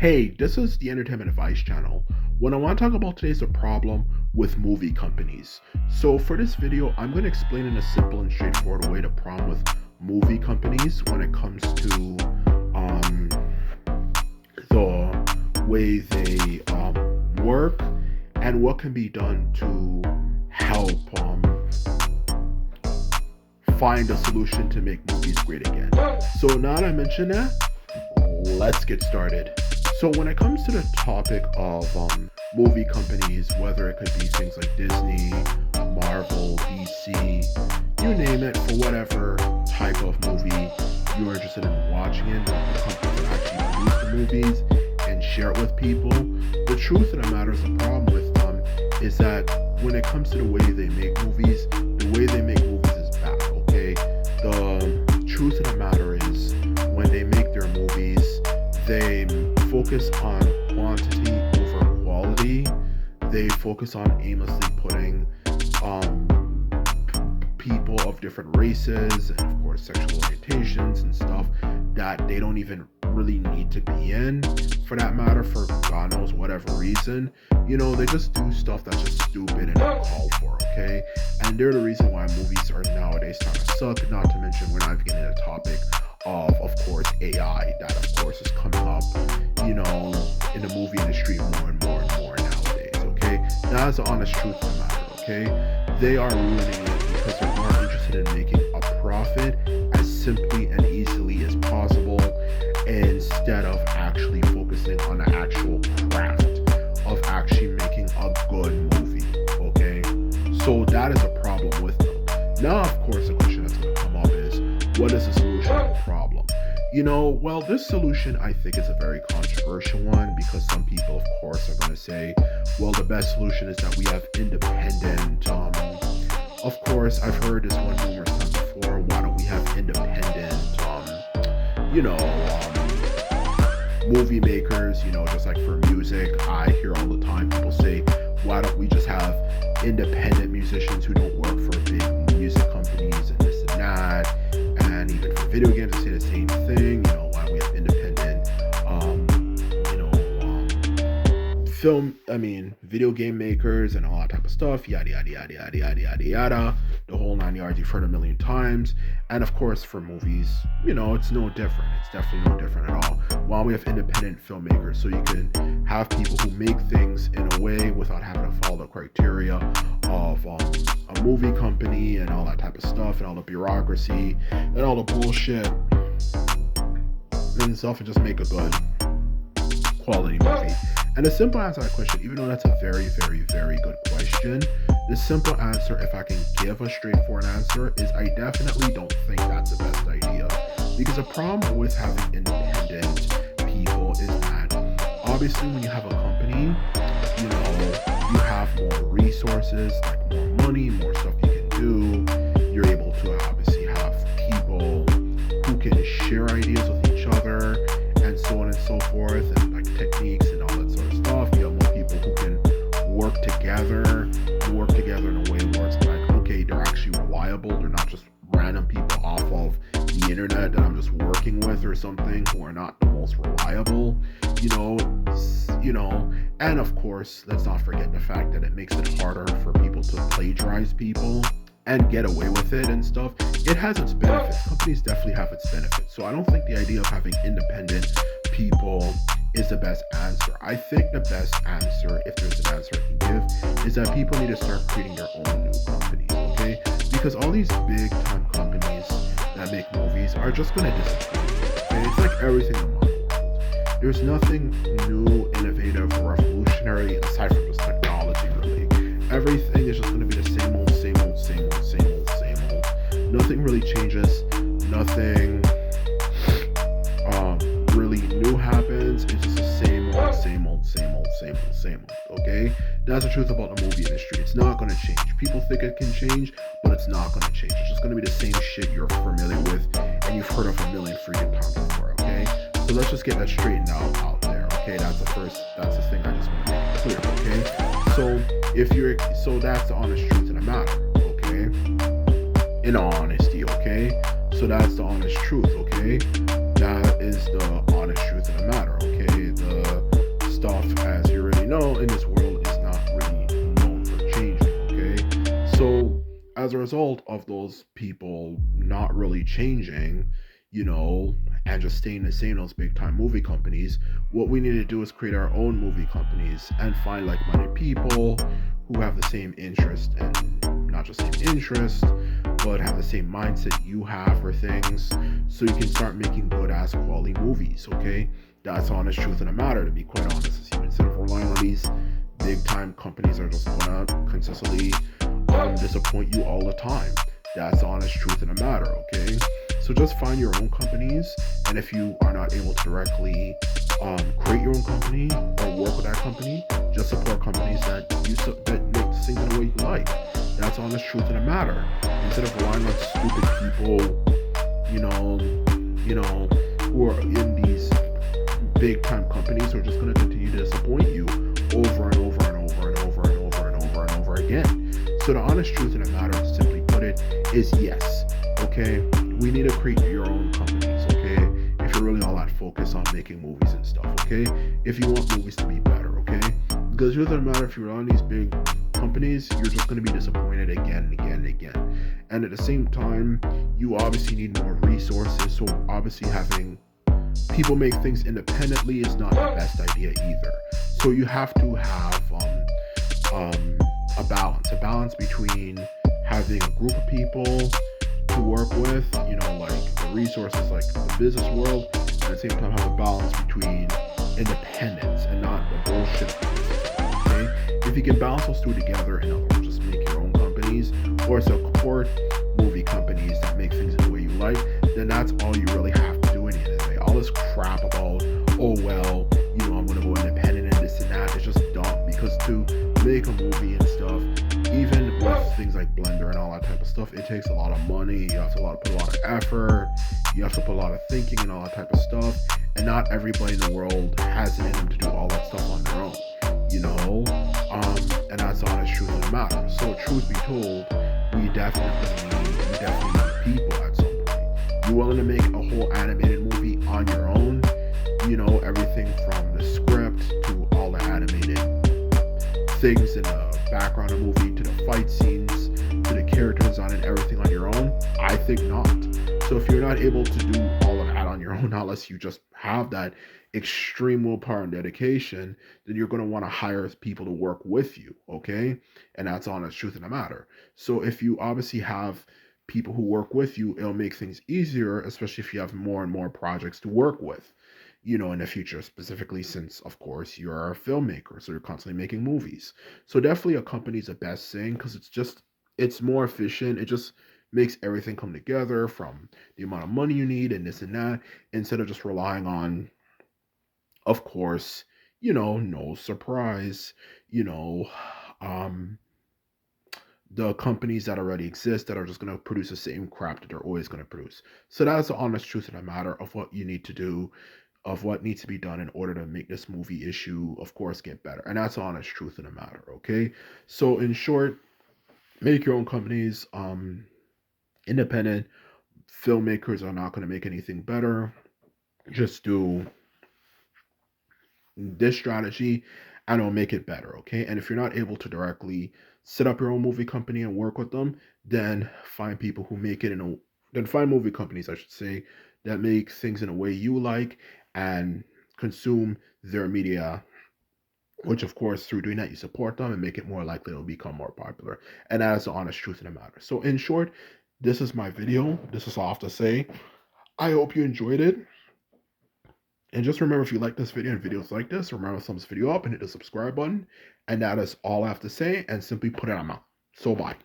Hey, this is the Entertainment Advice Channel. What I want to talk about today is the problem with movie companies. So, for this video, I'm going to explain in a simple and straightforward way the problem with movie companies when it comes to um, the way they work and what can be done to help find a solution to make movies great again. So, now that I mentioned that, let's get started. So when it comes to the topic of movie companies, whether it could be things like Disney, Marvel, DC, you name it, for whatever type of movie you're interested in watching it, the companies that actually produce the movies and share it with people, the truth of the matter is the problem with them is that when it comes to the way they make movies, the way they make movies is bad, okay? The truth of the matter is when they make their movies, they focus on quantity over quality. They focus on aimlessly putting people of different races and, of course, sexual orientations and stuff that they don't even really need to be in, for that matter, for God knows whatever reason. You know, they just do stuff that's just stupid and uncalled for, okay? And they're the reason why movies are nowadays kind of suck, not to mention we're not even getting into the topic of course, AI that, of course, is coming up, you know, in the movie industry more and more and more nowadays, okay? That's the honest truth of the matter, okay? They are ruining it because they're more interested in making a profit as simply and easily as possible instead of actually focusing on the actual craft of actually making a good movie, okay? So that is a problem with them. Now, of course, the question that's going to come up is, what is the solution to the problem? You know, well, this solution I think is a very controversial one because some people, of course, are going to say, well, the best solution is that we have independent, of course, I've heard this one numerous times before, why don't we have independent, movie makers, you know, just like for music, I hear all the time people say, why don't we just have independent musicians who don't work for big music companies and this and that, and even for video games, I say the same thing. You know, why don't we have independent, video game makers and all that type of stuff, yada yada yada yada yada yada yada, the whole 9 yards. You've heard a million times. And of course, for movies, you know, it's no different. It's definitely no different at all. Why don't we have independent filmmakers so you can have people who make things in a way without having to follow the criteria of a movie company and all that type of stuff and all the bureaucracy and all the bullshit and stuff, and just make a good quality movie? And the simple answer to that question, even though that's a very, very, very good question, the simple answer, if I can give a straightforward answer, is I definitely don't think that's the best idea. Because the problem with having independent people is that obviously when you have a company, you know, you have more resources, like more money, more stuff you can do. You're able to obviously have people who can share ideas with each other and so on and so forth, and like techniques and all that sort of stuff. You have more people who can work together in a way where it's like, okay, they're actually reliable. They're not just random people off of the internet that I'm just working with or something who are not the most reliable, you know, and of course, let's not forget the fact that it makes it harder for people to plagiarize people and get away with it and stuff. It has its benefits. Companies definitely have its benefits. So I don't think the idea of having independent people is the best answer. I think the best answer, if there's an answer I can give, is that people need to start creating their own new companies, okay? Because all these big time companies that make movies are just going to disappear, okay? It's like everything in the modern world. There's nothing new, innovative, or revolutionary aside from just technology, really. Everything is just going to be the same old, same old, same old, same old, same old. Nothing really changes. Nothing really new happens. It's just the same old, same old, same old, same old, same old, okay? That's the truth about the movie industry. It's not going to change. People think it can change, but it's not going to change. It's just going to be the same shit you're familiar with and you've heard of a million freaking times before, okay? So let's just get that straightened out there, okay? That's the thing I just want to make clear, okay? So that's the honest truth of the matter, okay? In all honesty, okay? So that's the honest truth, okay? That is the honest truth of the matter, okay? The as a result of those people not really changing, and just staying the same, those big time movie companies, what we need to do is create our own movie companies and find like minded people who have the same interest, and not just same interest, but have the same mindset you have for things, so you can start making good ass quality movies, okay? That's the honest truth of the matter, to be quite honest. Instead of relying on these big time companies are just gonna consistently disappoint you all the time. That's the honest truth of the matter, okay? So just find your own companies, and if you are not able to directly create your own company or work with that company, just support companies that make things in the way you like. That's the honest truth of the matter. Instead of relying on stupid people, who are in these big time companies who are just going to continue to disappoint you over and over and over and over and over and over and over again. So the honest truth of the matter, to simply put it, is yes. Okay, we need to create your own companies. Okay, if you're really all that focused on making movies and stuff. Okay, if you want movies to be better. Okay, because the truth of the matter, if you're on these big companies, you're just going to be disappointed again and again and again. And at the same time, you obviously need more resources. So obviously having people make things independently is not the best idea either. So you have to have a balance between having a group of people to work with, like the resources, like the business world, and at the same time have a balance between independence and not the bullshit. Okay, if you can balance those two together, in other words, just make your own companies or support movie companies that make things in the way you like, then that's all you really have to do in the end of the day. All this crap about, oh well, I'm gonna go independent and this and that, it's just dumb, because to make a movie and stuff, even with things like Blender and all that type of stuff, it takes a lot of money. You have to put a lot of effort. You have to put a lot of thinking and all that type of stuff. And not everybody in the world has it in them to do all that stuff on their own, and that's the honest truth of the matter. So truth be told, we definitely need people at some point. You're willing to make a whole animated movie on your own, everything from the script to all the animated things in the background of the movie, to the fight scenes, to the character design and everything on your own? I think not. So if you're not able to do all of that on your own, unless you just have that extreme willpower and dedication, then you're going to want to hire people to work with you, okay? And that's the honest truth of the matter. So if you obviously have people who work with you, it'll make things easier, especially if you have more and more projects to work with, in the future, specifically since, of course, you're a filmmaker, so you're constantly making movies. So definitely a company is the best thing, because it's more efficient. It just makes everything come together, from the amount of money you need and this and that, instead of just relying on, of course, no surprise, the companies that already exist that are just going to produce the same crap that they're always going to produce. So that's the honest truth of the matter of what you need to do, of what needs to be done in order to make this movie issue, of course, get better. And that's the honest truth of the matter, okay? So in short, make your own companies. Independent filmmakers are not going to make anything better. Just do this strategy and it'll make it better, okay? And if you're not able to directly set up your own movie company and work with them, then find people who make it then find movie companies, I should say, that make things in a way you like, and consume their media, which of course through doing that you support them and make it more likely it'll become more popular. And that is the honest truth of the matter. So in short, this is my video. This is all I have to say. I hope you enjoyed it. And just remember, if you like this video and videos like this, remember to thumbs this video up and hit the subscribe button. And that is all I have to say, and simply put it on my mouth. So bye.